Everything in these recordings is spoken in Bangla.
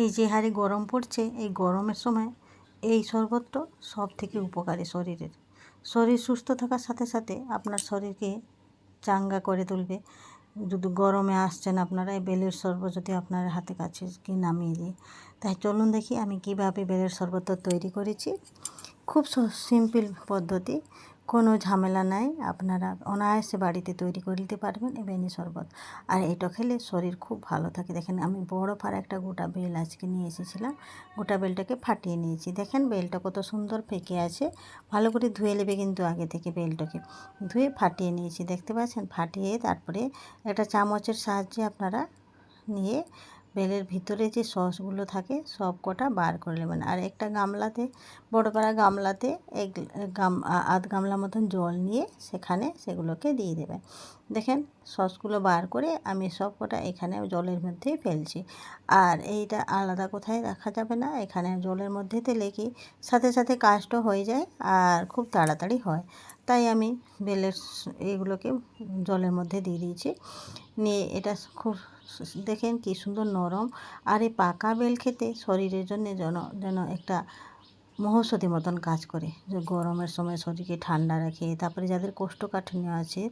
এই যে হারে গরম পড়ছে, এই গরমের সময় এই শরবতটা সব থেকে উপকারী শরীরের। শরীর সুস্থ থাকার সাথে সাথে আপনার শরীরকে চাঙ্গা করে তুলবে। যদি গরমে আসছেন আপনারা, এই বেলের শরবত যদি আপনার হাতে কাছে কি নামিয়ে দিই, তাই চলুন দেখি আমি কিভাবে বেলের শরবতটা তৈরি করেছি। খুব সিম্পল পদ্ধতি, কোনো ঝামেলা নাই, আপনারা অনায়াসে বাড়িতে তৈরি করে নিতে পারবেন এই বেলের শরবত। আর এটা খেলে শরীর খুব ভালো থাকে। দেখেন আমি বড় পাড়া একটা গোটা বেল আজকে নিয়ে এসেছিলাম, গোটা বেলটাকে ফাটিয়ে নিয়েছি। দেখেন বেলটা কত সুন্দর পেকে আছে। ভালো করে ধুয়ে নেবে কিন্তু আগে থেকে, বেলটাকে ধুয়ে ফাটিয়ে নিয়েছি, দেখতে পাচ্ছেন। ফাটিয়ে তারপরে একটা চামচের সাহায্যে আপনারা নিয়ে বেলের ভিতরে যে সসগুলো থাকে সব কটা বার করে নেবেন। আর একটা গামলাতে, বড় পাড়া গামলাতে আধ গামলা মতন জল নিয়ে সেখানে সেগুলোকে দিয়ে দেবেন। দেখেন সসগুলো বার করে আমি সব কটা এখানে জলের মধ্যেই ফেলছি। আর এইটা আলাদা কোথায় রাখা যাবে না, এখানে জলের মধ্যে দিলে কি সাথে সাথে কাজটা হয়ে যায় আর খুব তাড়াতাড়ি হয়। তাই আমি বেলের এইগুলোকে জলের মধ্যে দিয়ে দিয়েছি। নিয়ে এটা খুব দেখেন কি সুন্দর নরম। আর এই পাকা বেল খেতে শরীরের জন্য যেন একটা মহৌষধি মতন কাজ করে, যে গরমের সময় শরীরকে ঠান্ডা রাখে। তারপরে যাদের কোষ্ঠকাঠিন্য আছে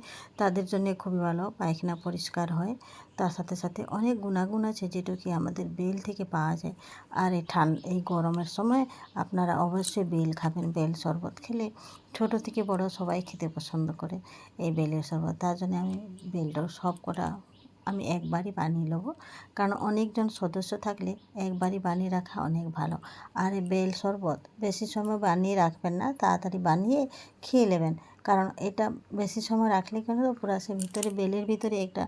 তাদের জন্য খুবই ভালো, পায়খানা পরিষ্কার হয়। তার সাথে সাথে অনেক গুণাগুণ আছে যেটা কি আমাদের বেল থেকে পাওয়া যায়। আর এই গরমের সময় আপনারা অবশ্যই বেল খাবেন। বেল শরবত খেলে ছোট থেকে বড় সবাই খেতে পছন্দ করে এই বেলের শরবত। তার জন্য আমি বেলটাও সব কটা আমি একবারই বানিয়ে নেবো, কারণ অনেকজন সদস্য থাকলে একবারই বানিয়ে রাখা অনেক ভালো। আর এই বেল শরবত বেশি সময় বানিয়ে রাখবেন না, তাড়াতাড়ি বানিয়ে খেয়ে নেবেন। কারণ এটা বেশি সময় রাখলে কেন পুরো সে ভিতরে বেলের ভিতরে একটা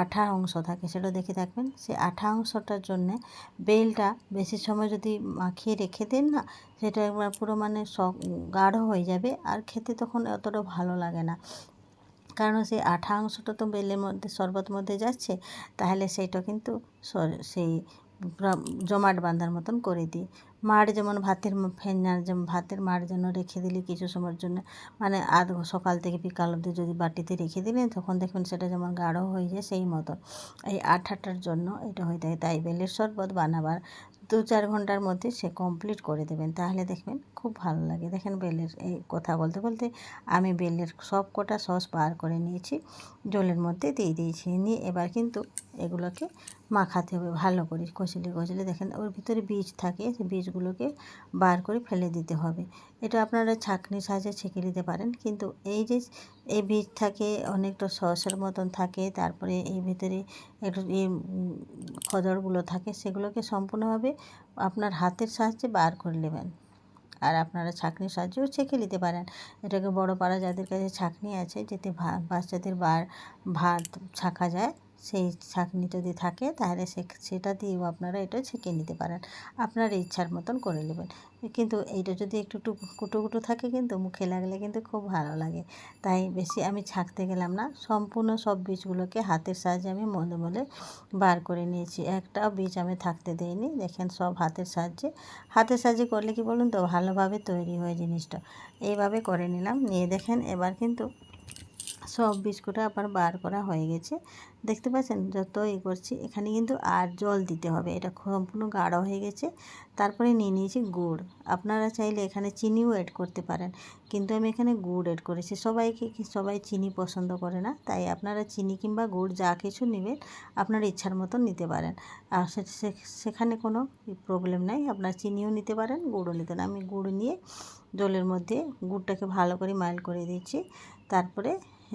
আঠা অংশ থাকে, সেটা দেখে থাকবেন। সেই আঠা অংশটার জন্যে বেলটা বেশি সময় যদি মাখিয়ে রেখে দেন না, সেটা একবার পুরো মানে গাঢ় হয়ে যাবে আর খেতে তখন অতটা ভালো লাগে না। কারণ সেই আঠা অংশটা তো বেলের মধ্যে শরবত মধ্যে যাচ্ছে, তাহলে সেইটা কিন্তু সেই জমাট বাঁধার মতন করে দিই। মাড় যেমন ভাতের ফেনার, যেমন ভাতের মাড় যেন রেখে দিলে কিছু সময়ের জন্য, মানে সকাল থেকে বিকাল অবধি যদি বাটিতে রেখে দিলেন তখন দেখবেন সেটা যেমন গাঢ় হয়ে যায়, সেই মতো এই আঠাটার জন্য এটা হয়ে থাকে। তাই বেলের শরবত বানাবার 2-4 ঘন্টার মধ্যে সে কমপ্লিট করে দেবেন, তাহলে দেখবেন খুব ভালো লাগে। দেখেন বেলের এই কথা বলতে বলতে আমি বেলের সব কটা সস বার করে নিয়েছি, জলের মধ্যে দিয়ে দিয়েছি। নিয়ে এবার কিন্তু এগুলোকে মাখাতে হবে ভালো করে, কচলে কচলে। দেখেন ওর ভিতরে বীজ থাকে, সেই বীজগুলোকে বার করে ফেলে দিতে হবে। এটা আপনারা ছাঁকনির সাহায্যে ছেঁকে নিতে পারেন, কিন্তু এই যে এই বীজ থাকে অনেকটা সসের মতন থাকে, তারপরে এই ভিতরে একটু খদড়গুলো থাকে, সেগুলোকে সম্পূর্ণভাবে আপনার হাতের সাহায্যে বার করে নেবেন। আর আপনারা ছাঁকনির সাহায্যেও ছেঁকে নিতে পারেন। এটাকে বড় পাড়া যাদের কাছে ছাঁকনি আছে, যেতে বাচ্চাদের ভাত ছাঁকা যায়, সেই ছাঁকনি যদি থাকে তাহলে সেটা দিয়েও আপনারা এটা ছেঁকে নিতে পারেন। আপনার ইচ্ছার মতন করে নেবেন। কিন্তু এইটা যদি একটু কুটো কুটো থাকে কিন্তু মুখে লাগলে কিন্তু খুব ভালো লাগে। তাই বেশি আমি ছাঁকতে গেলাম না, সম্পূর্ণ সব বীজগুলোকে হাতের সাহায্যে আমি মলে মলে বার করে নিয়েছি। একটাও বীজ আমি থাকতে দেইনি। দেখেন সব হাতের সাহায্যে করলে কি বলুন তো ভালোভাবে তৈরি হয় জিনিসটা। এইভাবে করে নিলাম। নিয়ে দেখেন এবার কিন্তু সব বিস্কুটটা আবার বার করা হয়ে গেছে, দেখতে পাচ্ছেন। যত করছি এখানে কিন্তু আর জল দিতে হবে, এটা সম্পূর্ণ গাঢ় হয়ে গেছে। তারপরে নিয়ে নিয়েছি গুড়। আপনারা চাইলে এখানে চিনিও অ্যাড করতে পারেন, কিন্তু আমি এখানে গুড় অ্যাড করেছি। সবাই চিনি পছন্দ করে না, তাই আপনারা চিনি কিংবা গুড় যা কিছু নেবেন আপনার ইচ্ছার মতন নিতে পারেন। আর সেখানে কোনো প্রবলেম নাই, আপনার চিনিও নিতে পারেন, গুড়ও নিতে পারেন। আমি গুড় নিয়ে জলের মধ্যে গুড়টাকে ভালো করে মাইল করে দিচ্ছি। তারপরে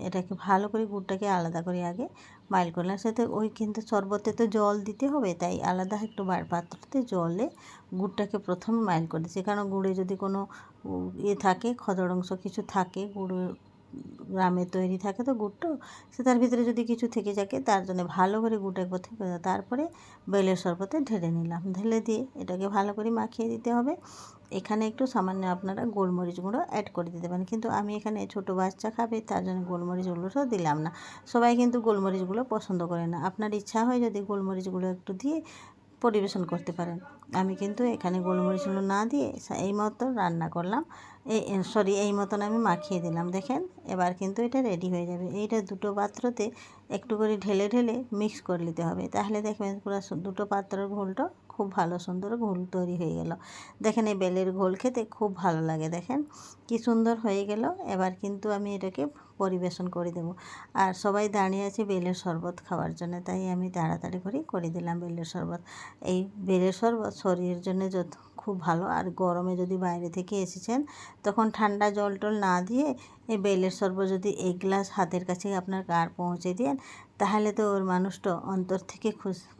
এটাকে ভালো করে গুড়টাকে আলাদা করে আগে মাইল করলাম। সাথে ওই কিন্তু শরবতে তো জল দিতে হবে, তাই আলাদা একটু পাত্রতে জলে গুড়টাকে প্রথমে মাইল করে দিচ্ছি। কারণ গুড়ে যদি কোনো থাকে, খদড় অংশ কিছু থাকে, গুড় গ্রামে তৈরি থাকে তো গুড়টা, সে তার ভিতরে যদি কিছু থেকে থাকে, তার জন্য ভালো করে গুড়টা প্রথমে, তারপরে বেলের শরবতে ঢেলে নিলাম। ঢেলে দিয়ে এটাকে ভালো করে মাখিয়ে দিতে হবে। এখানে একটু সামান্য আপনারা গোলমরিচ গুঁড়ো অ্যাড করে দিতে পারেন, কিন্তু আমি এখানে ছোটো বাচ্চা খাবে তার জন্য গোলমরিচগুলোও দিলাম না। সবাই কিন্তু গোলমরিচগুলো পছন্দ করে না, আপনার ইচ্ছা হয় যদি গোলমরিচগুলো একটু দিয়ে পরিবেশন করতে পারেন। আমি কিন্তু এখানে গোলমরিচগুলো না দিয়ে এই মতো রান্না করলাম, এই মতন আমি মাখিয়ে দিলাম। দেখেন এবার কিন্তু এটা রেডি হয়ে যাবে। এইটা দুটো পাত্রতে একটু করে ঢেলে ঢেলে মিক্স করে নিতে হবে, তাহলে দেখবেন পুরো দুটো পাত্রের ঘোলটা খুব ভালো সুন্দর ঘোল তৈরি হয়ে গেল। দেখেন এই বেলের ঘোল খেতে খুব ভালো লাগে, দেখেন কি সুন্দর হয়ে গেল। এবার কিন্তু আমি এটাকে পরিবেশন করে দেব। আর সবাই দাঁড়িয়ে আছে বেলের শরবত খাওয়ার জন্য, তাই আমি তাড়াতাড়ি করে দিলাম বেলের শরবত। এই বেলের শরবত শরীরের জন্য খুব ভালো। আর গরমে যদি বাইরে থেকে এসেছেন তখন ঠান্ডা জল টল না দিয়ে এই বেলের শরবত যদি এক গ্লাস হাতের কাছে আপনার কার পৌঁছে দেন, তাহলে তো ওর মানুষটা অন্তর থেকে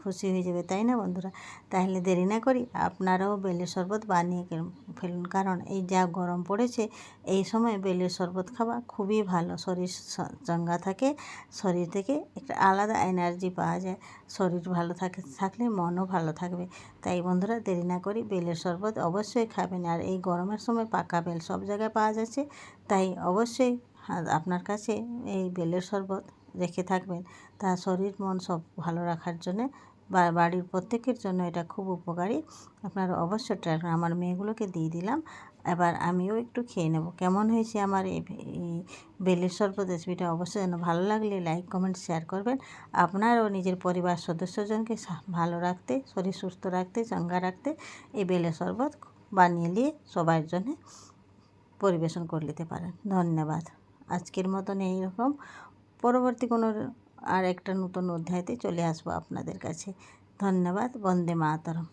খুশি হয়ে যাবে, তাই না বন্ধুরা? তাহলে দেরি না করি আপনারাও বেলের শরবত বানিয়ে ফেলুন, কারণ এই যা গরম পড়েছে এই সময় বেলের শরবত খাওয়া খুবই ভালো। শরীর চাঙ্গা থাকে, শরীর থেকে একটা আলাদা এনার্জি পাওয়া যায়। শরীর ভালো থাকলে মনও ভালো থাকবে। তাই বন্ধুরা দেরি না করি বেলের শরবত অবশ্যই খাবেন। আর এই গরমের সময় পাকা বেল সব জায়গায় পাওয়া যাচ্ছে, তাই অবশ্যই আপনার কাছে এই বেলের শরবত রেখে থাকবেন। তা শরীর মন সব ভালো রাখার জন্যে বা বাড়ির প্রত্যেকের জন্য এটা খুব উপকারী। আপনারা অবশ্যই ট্রাই করুন। আমার মেয়েগুলোকে দিয়ে দিলাম, এবার আমিও একটু খেয়ে নেব। কেমন হয়েছে আমার এই বেলের শরবত রেসিপিটা অবশ্যই যেন ভালো লাগলে লাইক কমেন্ট শেয়ার করবেন। আপনারও নিজের পরিবার সদস্যজনকে ভালো রাখতে, শরীর সুস্থ রাখতে, চাঙ্গা রাখতে এই বেলের শরবত বানিয়ে নিয়ে সবার জন্য পরিবেশন করে নিতে পারেন। ধন্যবাদ। আজকের মতন এইরকম পরবর্তী কোনো আর একটা নতুন অধ্যায়তে চলে আসবো আপনাদের কাছে। ধন্যবাদ। বন্দে মাতরম।